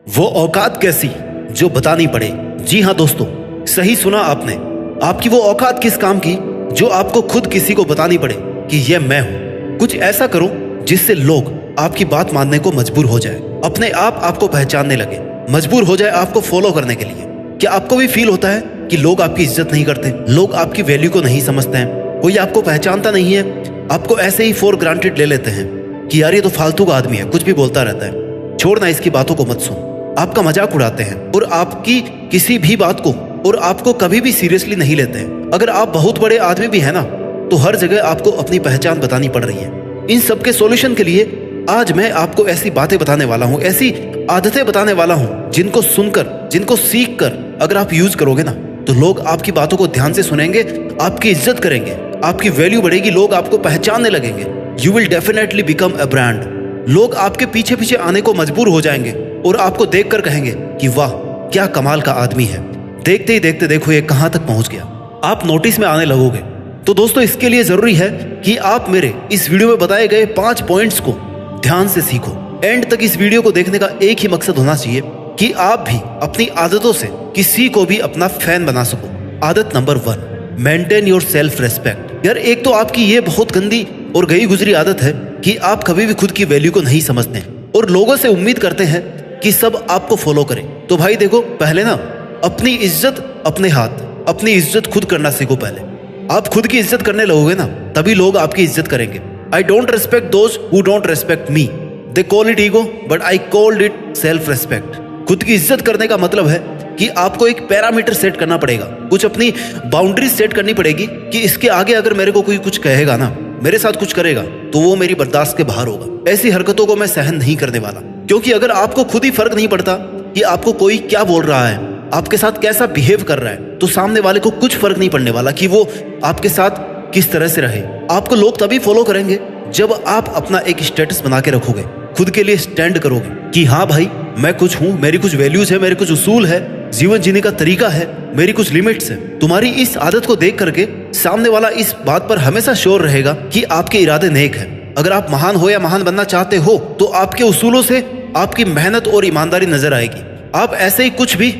वो औकात कैसी जो बतानी पड़े। जी हाँ दोस्तों, सही सुना आपने। आपकी वो औकात किस काम की जो आपको खुद किसी को बतानी पड़े कि ये मैं हूं। कुछ ऐसा करो जिससे लोग आपकी बात मानने को मजबूर हो जाए, अपने आप आपको पहचानने लगे, मजबूर हो जाए आपको फॉलो करने के लिए। क्या आपको भी फील होता है कि लोग आपकी इज्जत नहीं करते, लोग आपकी वैल्यू को नहीं समझते हैं, कोई आपको पहचानता नहीं है, आपको ऐसे ही फॉर ग्रांटेड ले लेते हैं कि यार ये तो फालतू का आदमी है, कुछ भी बोलता रहता है, छोड़ना, इसकी बातों को मत सुन। आपका मजाक उड़ाते हैं और आपकी किसी भी बात को और आपको कभी भी सीरियसली नहीं लेते हैं। अगर आप बहुत बड़े आदमी भी है ना, तो हर जगह आपको अपनी पहचान बतानी पड़ रही है। इन सब के सॉल्यूशन के लिए आज मैं आपको ऐसी बातें बताने वाला हूँ, ऐसी आदतें बताने वाला हूँ जिनको सुनकर, जिनको सीख कर अगर आप यूज करोगे ना, तो लोग आपकी बातों को ध्यान से सुनेंगे, आपकी इज्जत करेंगे, आपकी वैल्यू बढ़ेगी, लोग आपको पहचानने लगेंगे। You will definitely become a brand. लोग आपके पीछे पीछे आने को मजबूर हो जाएंगे और आपको देखकर कहेंगे कि वाह क्या कमाल का आदमी है। देखते ही देखते देखो ये कहां तक पहुंच गया, आप नोटिस में आने लगोगे। तो दोस्तों, इसके लिए जरूरी है कि आप मेरे इस वीडियो में बताए गए 5 पॉइंट्स को ध्यान से सीखो। एंड तक इस वीडियो को देखने का एक ही मकसद होना चाहिए कि आप भी अपनी आदतों से किसी को भी अपना फैन बना सको। आदत number 1, maintain your self respect. यार एक तो आपकी ये बहुत गंदी और गई गुजरी आदत है कि आप कभी भी खुद की वैल्यू को नहीं समझते और लोगों से उम्मीद करते हैं कि सब आपको फॉलो करें। तो भाई देखो, पहले ना अपनी इज्जत अपने हाथ, अपनी इज्जत खुद करना सीखो। पहले आप खुद की इज्जत करने लगोगे ना, तभी लोग आपकी इज्जत करेंगे। I don't respect those who don't respect me, they call it ego but I called it self respect. खुद की इज्जत करने का मतलब है कि आपको एक पैरामीटर सेट करना पड़ेगा, कुछ अपनी बाउंड्री सेट करनी पड़ेगी कि इसके आगे अगर मेरे को कोई कुछ कहेगा ना, मेरे साथ कुछ करेगा, तो वो मेरी बर्दाश्त के बाहर होगा। ऐसी हरकतों को मैं सहन नहीं करने वाला। क्योंकि अगर आपको खुद ही फर्क नहीं पड़ता कि आपको कोई क्या बोल रहा है, आपके साथ कैसा बिहेव कर रहा है, तो सामने वाले को कुछ फर्क नहीं पड़ने वाला कि वो आपके साथ किस तरह से रहे। आपको लोग तभी फॉलो करेंगे जब आप अपना एक स्टेटस बना के रखोगे, खुद के लिए स्टैंड करोगे कि हाँ भाई मैं कुछ हूं, मेरी कुछ वैल्यूज है, मेरे कुछ उसूल है, जीवन जीने का तरीका है, मेरी कुछ लिमिट्स है। तुम्हारी इस आदत को देख करके सामने वाला इस बात पर हमेशा श्योर रहेगा कि आपके इरादे नेक है। अगर आप महान हो या महान बनना चाहते हो, तो आपके उसूलों से आपकी मेहनत और ईमानदारी नजर आएगी। आप ऐसे ही कुछ भी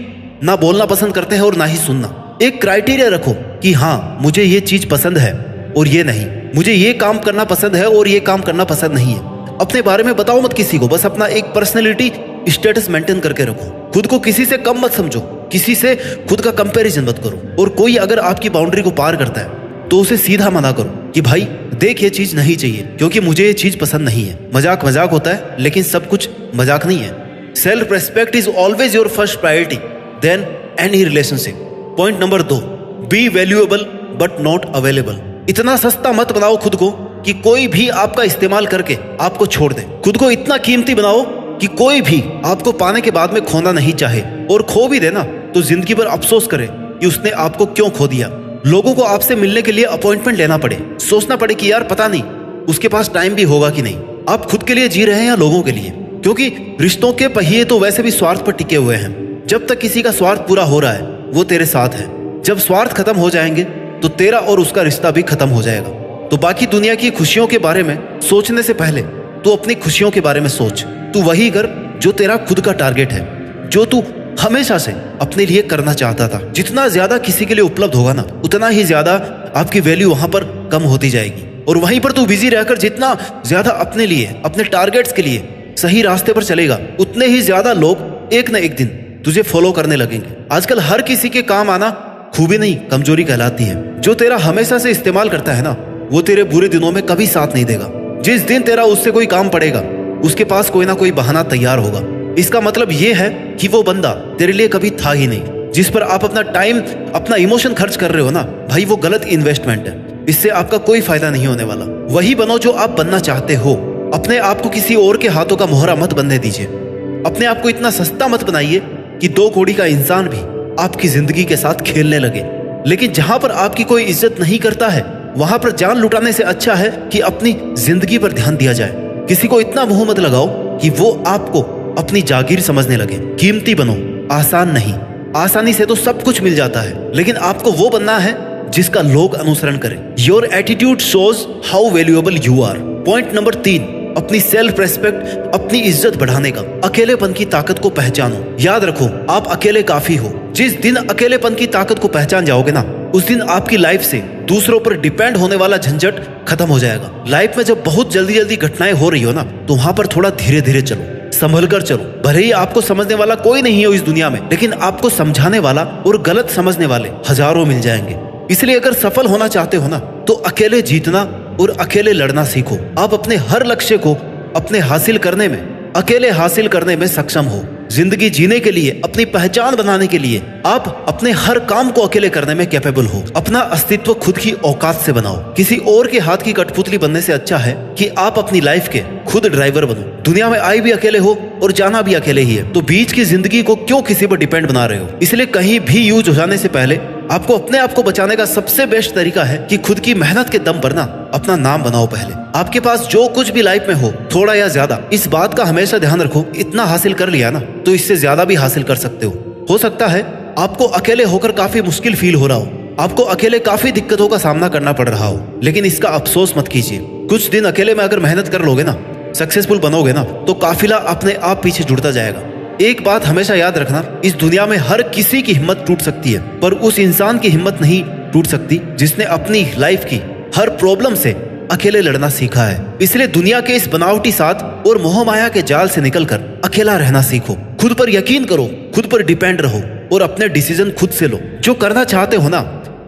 ना बोलना पसंद करते हैं और ना ही सुनना। एक क्राइटेरिया रखो कि हाँ मुझे ये चीज पसंद है और ये नहीं, मुझे ये काम करना पसंद है और ये काम करना पसंद नहीं है। अपने बारे में बताओ मत किसी को, बस अपना एक पर्सनैलिटी स्टेटस मेंटेन करके रखो। खुद को किसी से कम मत समझो, किसी से खुद का कंपैरिजन मत करो। और कोई अगर आपकी बाउंड्री को पार करता है तो उसे सीधा मना करो कि भाई देख ये चीज नहीं चाहिए, क्योंकि मुझे ये चीज पसंद नहीं है। मजाक मजाक होता है, लेकिन सब कुछ मजाक नहीं है। Self respect is always your first priority then any relationship. Point number 2, be valuable but not available. इतना सस्ता मत बनाओ खुद को कि कोई भी आपका इस्तेमाल करके आपको छोड़ दे। खुद को इतना कीमती बनाओ कि कोई भी आपको पाने के बाद में खोना नहीं चाहे, और खो भी देना तो जिंदगी भर अफसोस करे कि उसने आपको क्यों खो दिया। लोगों को आपसे मिलने के लिए अपॉइंटमेंट लेना पड़े, सोचना पड़े कि यार पता नहीं उसके पास टाइम भी होगा कि नहीं। आप खुद के लिए जी रहे हैं या लोगों के लिए? क्योंकि रिश्तों के पहिए तो वैसे भी स्वार्थ पर टिके हुए हैं। जब तक किसी का स्वार्थ पूरा हो रहा है वो तेरे साथ है, जब स्वार्थ खत्म हो जाएंगे तो तेरा और उसका रिश्ता भी खत्म हो जाएगा। तो बाकी दुनिया की खुशियों के बारे में सोचने से पहले तू अपनी खुशियों के बारे में सोच। तू वही कर जो तेरा खुद का टारगेट है, जो तू हमेशा से अपने लिए करना चाहता था। जितना ज्यादा किसी के लिए उपलब्ध होगा ना, उतना ही ज्यादा आपकी वैल्यू वहां पर कम होती जाएगी। और वहीं पर तू बिजी रहकर जितना ज्यादा अपने लिए, अपने टारगेट्स के लिए सही रास्ते पर चलेगा, उतने ही ज्यादा लोग एक न एक दिन तुझे फॉलो करने लगेंगे। आजकल हर किसी के काम आना खूबी नहीं, कमजोरी कहलाती है। जो तेरा हमेशा से इस्तेमाल करता है ना, वो तेरे बुरे दिनों में कभी साथ नहीं देगा। जिस दिन तेरा उससे कोई काम पड़ेगा, उसके पास कोई ना कोई बहाना तैयार होगा। इसका मतलब ये है कि वो बंदा तेरे लिए कभी था ही नहीं। जिस पर आप अपना टाइम, अपना इमोशन खर्च कर रहे हो ना भाई, वो गलत इन्वेस्टमेंट है। इससे आपका कोई फायदा नहीं होने वाला। वही बनो जो आप बनना चाहते हो। अपने आप को किसी और के हाथों का मोहरा मत बनने दीजिए। अपने आप को इतना सस्ता मत बनाइए कि 2 कौड़ी का इंसान भी आपकी जिंदगी के साथ खेलने लगे। लेकिन जहां पर आपकी कोई इज्जत नहीं करता है, वहां पर जान लुटाने से अच्छा है कि अपनी जिंदगी पर ध्यान दिया जाए। किसी को इतना मुंह मत लगाओ कि वो आपको अपनी जागीर समझने लगे। कीमती बनो, आसान नहीं। आसानी से तो सब कुछ मिल जाता है, लेकिन आपको वो बनना है जिसका लोग अनुसरण करें। Your attitude shows how valuable you are. Point number 3, अपनी सेल्फ रेस्पेक्ट, अपनी इज्जत बढ़ाने का। अकेलेपन की ताकत को पहचानो। याद रखो, आप अकेले काफी हो। जिस दिन अकेलेपन की ताकत को पहचान जाओगे ना, उस दिन आपकी लाइफ से दूसरों पर डिपेंड होने वाला झंझट खत्म हो जाएगा। लाइफ में जब बहुत जल्दी जल्दी घटनाएं हो रही हो ना, तो वहां पर थोड़ा धीरे धीरे चलो, संभल कर चलो। भले ही आपको समझने वाला कोई नहीं हो इस दुनिया में, लेकिन आपको समझाने वाला और गलत समझने वाले हजारों मिल जाएंगे। इसलिए अगर सफल होना चाहते हो ना, तो अकेले जीतना और अकेले लड़ना सीखो। आप अपने हर लक्ष्य को अपने हासिल करने में, अकेले हासिल करने में सक्षम हो। जिंदगी जीने के लिए, अपनी पहचान बनाने के लिए आप अपने हर काम को अकेले करने में कैपेबल हो। अपना अस्तित्व खुद की औकात से बनाओ। किसी और के हाथ की कठपुतली बनने से अच्छा है कि आप अपनी लाइफ के खुद ड्राइवर बनो। दुनिया में आई भी अकेले हो और जाना भी अकेले ही है, तो बीच की जिंदगी को क्यों किसी पर डिपेंड बना रहे हो। इसलिए कहीं भी यूज हो जाने से पहले आपको अपने आप को बचाने का सबसे बेस्ट तरीका है कि खुद की मेहनत के दम पर ना अपना नाम बनाओ। पहले आपके पास जो कुछ भी लाइफ में हो, थोड़ा या ज्यादा, इस बात का हमेशा ध्यान रखो, इतना हासिल कर लिया ना, तो इससे ज्यादा भी हासिल कर सकते हो सकता है आपको अकेले होकर काफी मुश्किल फील हो रहा हो, आपको अकेले काफी दिक्कतों का सामना करना पड़ रहा हो, लेकिन इसका अफसोस मत कीजिए। कुछ दिन अकेले में अगर मेहनत कर लोगे ना, सक्सेसफुल बनोगे ना, तो काफिला अपने आप पीछे जुड़ता जाएगा। एक बात हमेशा याद रखना, इस दुनिया में हर किसी की हिम्मत टूट सकती है, पर उस इंसान की हिम्मत नहीं टूट सकती जिसने अपनी लाइफ की हर प्रॉब्लम से अकेले लड़ना सीखा है। इसलिए दुनिया के इस बनावटी साथ और मोह माया के जाल से निकलकर अकेला रहना सीखो। खुद पर यकीन करो, खुद पर डिपेंड रहो और अपने डिसीजन खुद से लो। जो करना चाहते हो ना,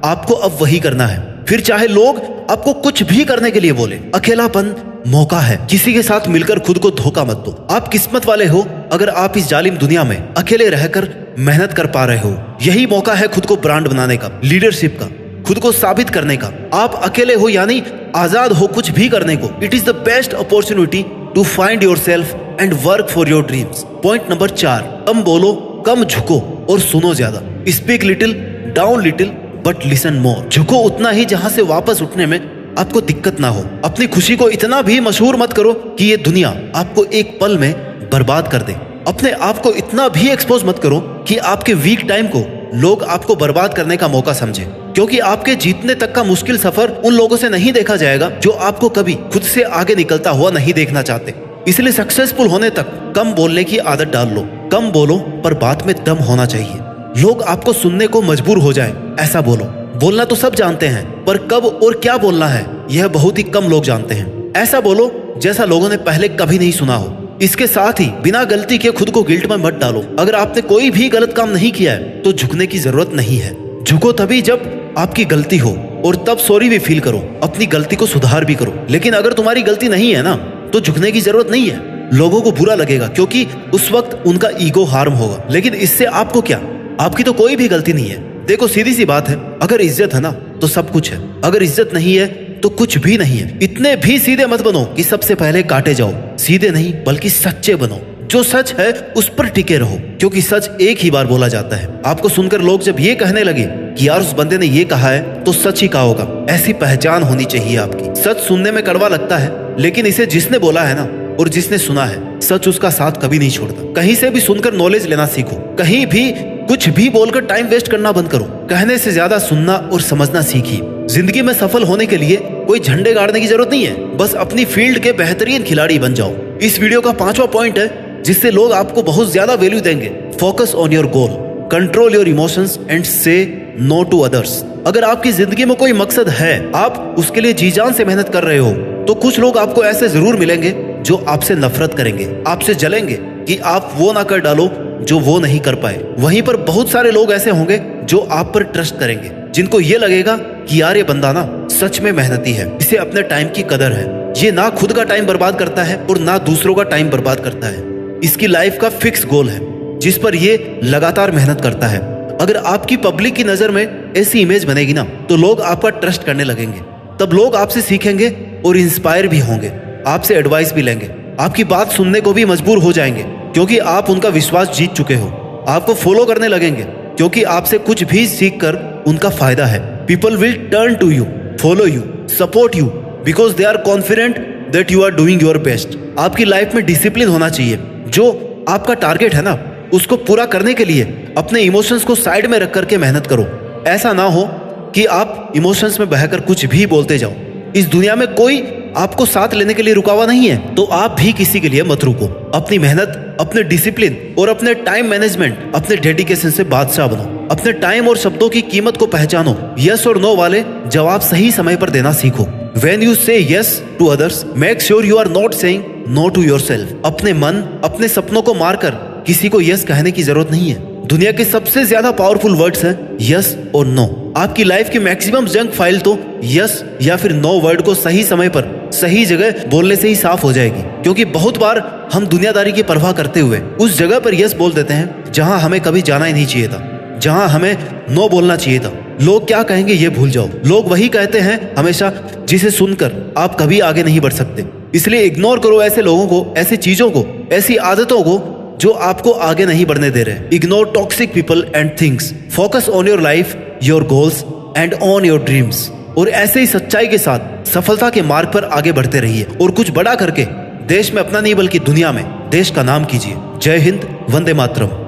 आपको अब वही करना है, फिर चाहे लोग आपको कुछ भी करने के लिए बोले। अकेलापन मौका है, किसी के साथ मिलकर खुद को धोखा मत दो। आप किस्मत वाले हो अगर आप इस जालिम दुनिया में अकेले रहकर मेहनत कर पा रहे हो। यही मौका है खुद को ब्रांड बनाने का, लीडरशिप का, खुद को साबित करने का। आप अकेले हो यानी आजाद हो कुछ भी करने को। It is the best opportunity to find yourself and work for your dreams. Point number 4, कम बोलो, कम झुको और सुनो ज्यादा। Speak little, down little, but listen more. झुको उतना ही जहां से वापस उठने में आपको दिक्कत ना हो। अपनी खुशी को इतना भी मशहूर मत करो कि ये दुनिया आपको एक पल में बर्बाद कर दे। अपने आप को इतना भी एक्सपोज मत करो कि आपके वीक टाइम को लोग आपको बर्बाद करने का मौका समझे, क्योंकि आपके जीतने तक का मुश्किल सफर उन लोगों से नहीं देखा जाएगा जो आपको कभी खुद से आगे निकलता हुआ नहीं देखना चाहते। इसलिए सक्सेसफुल होने तक कम बोलने की आदत डाल लो। कम बोलो पर बात में दम होना चाहिए। लोग आपको सुनने को मजबूर हो जाए ऐसा बोलो। बोलना तो सब जानते हैं, पर कब और क्या बोलना है यह बहुत ही कम लोग जानते हैं। ऐसा बोलो जैसा लोगों ने पहले कभी नहीं सुना हो। इसके साथ ही बिना गलती के खुद को गिल्ट में मत डालो। अगर आपने कोई भी गलत काम नहीं किया है तो झुकने की जरूरत नहीं है। झुको तभी जब आपकी गलती हो और तब सॉरी भी फील करो, अपनी गलती को सुधार भी करो। लेकिन अगर तुम्हारी गलती नहीं है ना, तो झुकने की जरूरत नहीं है। लोगों को बुरा लगेगा क्योंकि उस वक्त उनका ईगो हार्म होगा, लेकिन इससे आपको क्या, आपकी तो कोई भी गलती नहीं है। देखो सीधी सी बात है, अगर इज्जत है ना तो सब कुछ है, अगर इज्जत नहीं है तो कुछ भी नहीं है। इतने भी सीधे मत बनो कि सबसे पहले काटे जाओ। सीधे नहीं बल्कि सच्चे बनो। जो सच है उस पर टिके रहो, क्योंकि सच एक ही बार बोला जाता है। आपको सुनकर लोग जब ये कहने लगे कि यार उस बंदे ने ये कहा है तो सच ही कहा होगा, ऐसी पहचान होनी चाहिए आपकी। सच सुनने में कड़वा लगता है, लेकिन इसे जिसने बोला है ना और जिसने सुना है, सच उसका साथ कभी नहीं छोड़ता। कहीं से भी सुनकर नॉलेज लेना सीखो। कहीं भी कुछ भी बोलकर टाइम वेस्ट करना बंद करो। कहने से ज्यादा सुनना और समझना सीखिए। जिंदगी में सफल होने के लिए कोई झंडे गाड़ने की जरूरत नहीं है, बस अपनी फील्ड के बेहतरीन खिलाड़ी बन जाओ। इस वीडियो का 5वां पॉइंट है जिससे लोग आपको बहुत ज्यादा वैल्यू देंगे। Focus on your goal, control your emotions and से नो टू अदर्स। अगर आपकी जिंदगी में कोई मकसद है, आप उसके लिए जी जान से मेहनत कर रहे हो, तो कुछ लोग आपको ऐसे जरूर मिलेंगे जो आपसे नफरत करेंगे, आपसे जलेंगे कि आप वो ना कर डालो जो वो नहीं कर पाए। वहीं पर बहुत सारे लोग ऐसे होंगे जो आप पर ट्रस्ट करेंगे, जिनको ये लगेगा कि यार ये बंदा ना सच में मेहनती है, इसे अपने टाइम की कदर है। ये ना खुद का टाइम बर्बाद करता है और ना दूसरों का टाइम बर्बाद करता है। इसकी लाइफ का फिक्स गोल है जिस पर ये लगातार मेहनत करता है। अगर आपकी पब्लिक की नजर में ऐसी इमेज बनेगी ना, तो लोग आपका ट्रस्ट करने लगेंगे। तब लोग आपसे सीखेंगे और इंस्पायर भी होंगे, आपसे एडवाइस भी लेंगे, आपकी बात सुनने को भी मजबूर हो जाएंगे, क्योंकि आप उनका विश्वास जीत चुके हो। आपको फॉलो करने लगेंगे क्योंकि आपसे कुछ भी सीख कर उनका फायदा है। People will turn to you, follow you, support you because they are confident that you are doing your best. आपकी लाइफ में डिसिप्लिन होना चाहिए। जो आपका टारगेट है ना, उसको पूरा करने के लिए अपने इमोशंस को साइड में रख करके मेहनत करो। ऐसा ना हो कि आप इमोशंस में बहकर कुछ भी बोलते जाओ। इस दुनिया में कोई आपको साथ लेने के लिए रुका हुआ नहीं है, तो आप भी किसी के लिए मत रुको। अपनी मेहनत, अपने डिसिप्लिन और अपने टाइम मैनेजमेंट, अपने डेडिकेशन से बादशाह बनो। अपने टाइम और शब्दों की कीमत को पहचानो। यस और नो वाले जवाब सही समय पर देना सीखो। When you say yes to others, make sure you are not saying no to yourself. अपने मन, अपने सपनों को मारकर किसी को यस कहने की जरूरत नहीं है। दुनिया के सबसे ज्यादा पावरफुल वर्ड्स हैं यस और नो। आपकी लाइफ की मैक्सिमम जंक फाइल तो यस या फिर नो वर्ड को सही समय पर सही जगह बोलने से ही साफ हो जाएगी। क्योंकि बहुत बार हम दुनियादारी की परवाह करते हुए उस जगह पर यस बोल देते हैं जहां हमें कभी जाना ही नहीं चाहिए था, जहां हमें नो बोलना चाहिए था। लोग क्या कहेंगे ये भूल जाओ। लोग वही कहते हैं हमेशा जिसे सुनकर आप कभी आगे नहीं बढ़ सकते। इसलिए इग्नोर करो ऐसे लोगों को, ऐसी चीजों को, ऐसी आदतों को जो आपको आगे नहीं बढ़ने दे रहे। Ignore toxic people and things. Focus on your life, your goals and on your dreams. और ऐसे ही सच्चाई के साथ सफलता के मार्ग पर आगे बढ़ते रहिए और कुछ बड़ा करके देश में अपना नहीं बल्कि दुनिया में देश का नाम कीजिए। जय हिंद, वंदे मातरम।